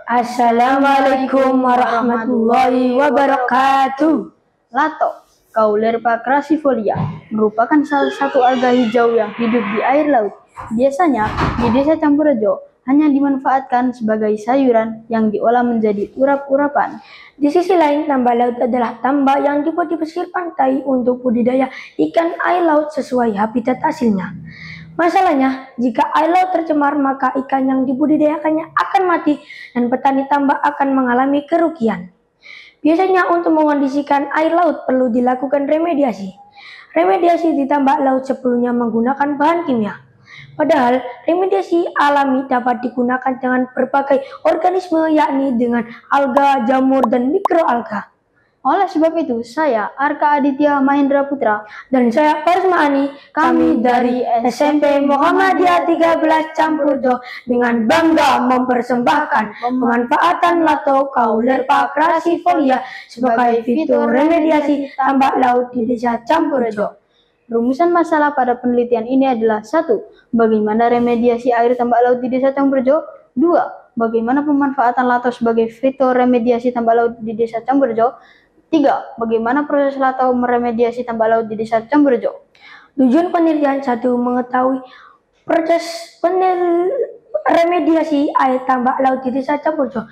Assalamualaikum warahmatullahi wabarakatuh. Lato, Caulerpa crassifolia, merupakan salah satu alga hijau yang hidup di air laut. Biasanya di Desa Campurrejo hanya dimanfaatkan sebagai sayuran yang diolah menjadi urap-urapan. Di sisi lain, tambak laut adalah tambak yang dibuat di pesisir pantai untuk budidaya ikan air laut sesuai habitat aslinya. Masalahnya, jika air laut tercemar, maka ikan yang dibudidayakannya akan mati dan petani tambak akan mengalami kerugian. Biasanya untuk mengondisikan air laut perlu dilakukan remediasi. Remediasi di tambak laut sebelumnya menggunakan bahan kimia. Padahal remediasi alami dapat digunakan dengan berbagai organisme yakni dengan alga, jamur, dan mikroalga. Oleh sebab itu, saya Arka Aditya Mahendra Putra dan saya Farisma Ani, kami dari SMP Muhammadiyah 13 Campurrejo dengan bangga mempersembahkan pemanfaatan Lato Caulerpa crassifolia sebagai fitoremediasi tambak laut di Desa Campurrejo. Rumusan masalah pada penelitian ini adalah 1. Bagaimana remediasi air tambak laut di Desa Campurrejo? 2. Bagaimana pemanfaatan Lato sebagai fitoremediasi tambak laut di Desa Campurrejo? 3. Bagaimana proses Lato meremediasi tambak laut di Desa Campurrejo? Tujuan penelitian 1. Mengetahui proses remediasi air tambak laut di Desa Campurrejo.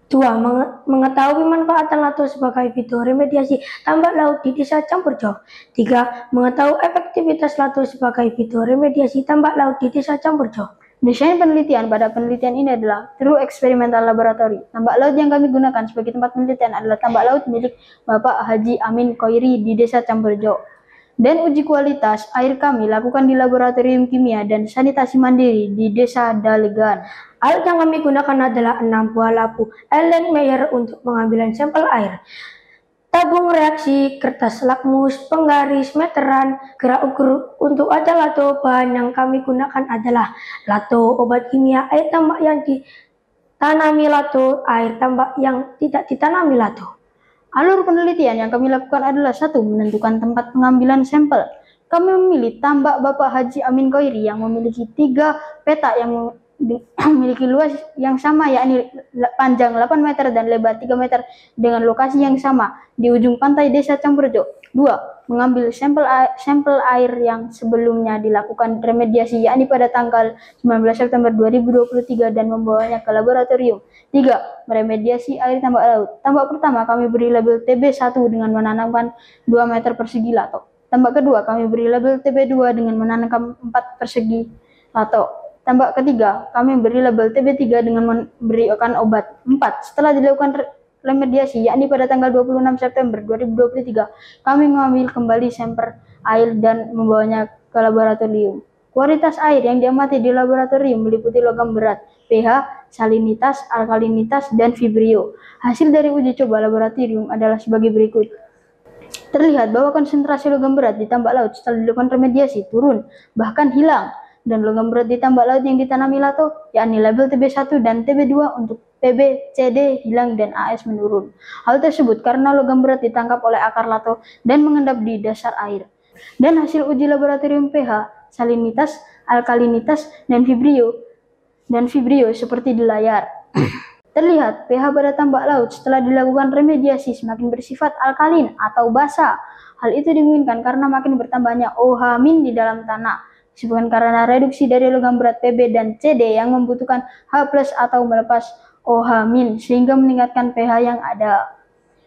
2. Mengetahui manfaat Lato sebagai fitoremediasi tambak laut di Desa Campurrejo. 3. Mengetahui efektivitas Lato sebagai fitoremediasi tambak laut di Desa Campurrejo. Desain penelitian pada penelitian ini adalah True Experimental Laboratory. Tambak laut yang kami gunakan sebagai tempat penelitian adalah tambak laut milik Bapak Haji Amin Koiri di Desa Campurrejo. Dan uji kualitas air kami lakukan di Laboratorium Kimia dan Sanitasi Mandiri di Desa Dalegan. Alat yang kami gunakan adalah 6 buah lampu Erlenmeyer untuk pengambilan sampel air, tabung reaksi, kertas lakmus, penggaris, meteran, gerak ukur. Untuk ada Lato, bahan yang kami gunakan adalah Lato, obat kimia, air tambak yang ditanami Lato, air tambak yang tidak ditanami Lato. Alur penelitian yang kami lakukan adalah 1. Menentukan tempat pengambilan sampel. Kami memilih tambak Bapak Haji Amin Koiri yang memiliki 3 petak yang memiliki luas yang sama yakni panjang 8 meter dan lebar 3 meter dengan lokasi yang sama di ujung pantai Desa Campurrejo. 2. Mengambil sampel air yang sebelumnya dilakukan remediasi yakni pada tanggal 19 September 2023 dan membawanya ke laboratorium. 3. Meremediasi air tambak laut. Tambak pertama kami beri label TB1 dengan menanamkan 2 meter persegi Lato. Tambak kedua kami beri label TB2 dengan menanamkan 4 persegi Lato. Tambak ketiga, kami beri label TB3 dengan memberikan obat. 4. Setelah dilakukan remediasi, yakni pada tanggal 26 September 2023, kami mengambil kembali sampel air dan membawanya ke laboratorium. Kualitas air yang diamati di laboratorium meliputi logam berat, pH, salinitas, alkalinitas, dan vibrio. Hasil dari uji coba laboratorium adalah sebagai berikut. Terlihat bahwa konsentrasi logam berat di tambak laut setelah dilakukan remediasi turun, bahkan hilang. Dan logam berat di tambak laut yang ditanami Lato, yakni label TB1 dan TB2 untuk PB, CD hilang dan AS menurun. Hal tersebut karena logam berat ditangkap oleh akar Lato dan mengendap di dasar air. Dan hasil uji laboratorium pH, salinitas, alkalinitas, dan vibrio seperti di layar. Terlihat pH pada tambak laut setelah dilakukan remediasi semakin bersifat alkalin atau basa. Hal itu dimungkinkan karena makin bertambahnya OH- di dalam tanah. Disebabkan karena reduksi dari logam berat PB dan CD yang membutuhkan H+ atau melepas OH- sehingga meningkatkan pH yang ada.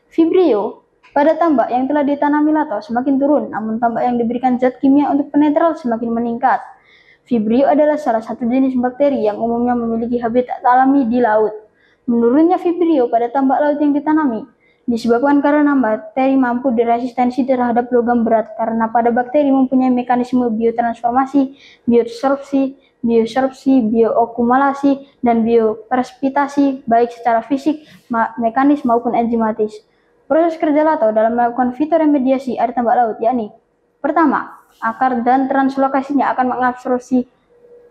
Vibrio pada tambak yang telah ditanami Lato semakin turun, namun tambak yang diberikan zat kimia untuk penetral semakin meningkat. Vibrio adalah salah satu jenis bakteri yang umumnya memiliki habitat alami di laut. Menurunnya vibrio pada tambak laut yang ditanami disebabkan karena bakteri mampu diresistensi terhadap logam berat karena pada bakteri mempunyai mekanisme biotransformasi, biosorpsi, bioakumulasi, dan bioprespitasi baik secara fisik, mekanis maupun enzimatis. Proses kerja Lato dalam melakukan fitoremediasi air tambak laut yakni: pertama, akar dan translokasinya akan mengabsorpsi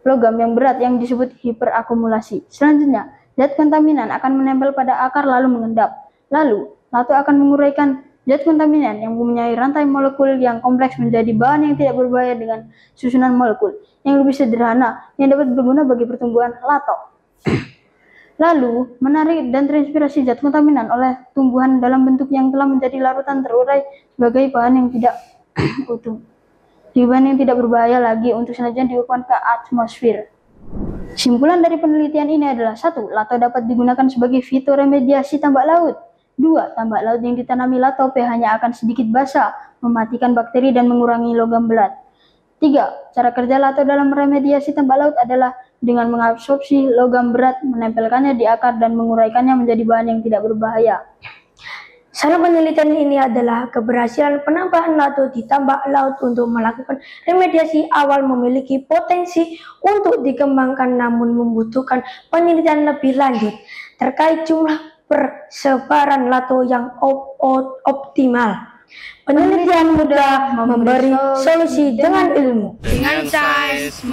logam yang berat yang disebut hiperakumulasi. Selanjutnya, zat kontaminan akan menempel pada akar lalu mengendap. Lalu, Lato akan menguraikan zat kontaminan yang mempunyai rantai molekul yang kompleks menjadi bahan yang tidak berbahaya dengan susunan molekul yang lebih sederhana yang dapat berguna bagi pertumbuhan Lato. Lalu, menarik dan terinspirasi zat kontaminan oleh tumbuhan dalam bentuk yang telah menjadi larutan terurai sebagai bahan yang tidak utuh. Bahan yang tidak berbahaya lagi untuk selanjutnya diuapkan ke atmosfer. Kesimpulan dari penelitian ini adalah 1. Lato dapat digunakan sebagai fitoremediasi tambak laut. 2. Tambak laut yang ditanami lato pH-nya akan sedikit basa, mematikan bakteri dan mengurangi logam berat. 3. Cara kerja lato dalam remediasi tambak laut adalah dengan mengabsorpsi logam berat, menempelkannya di akar dan menguraikannya menjadi bahan yang tidak berbahaya. Salah penelitian ini adalah keberhasilan penambahan lato di tambak laut untuk melakukan remediasi awal memiliki potensi untuk dikembangkan, namun membutuhkan penelitian lebih lanjut terkait jumlah persebaran lato yang optimal. Penelitian mudah memberi solusi dengan ilmu. Dengan sains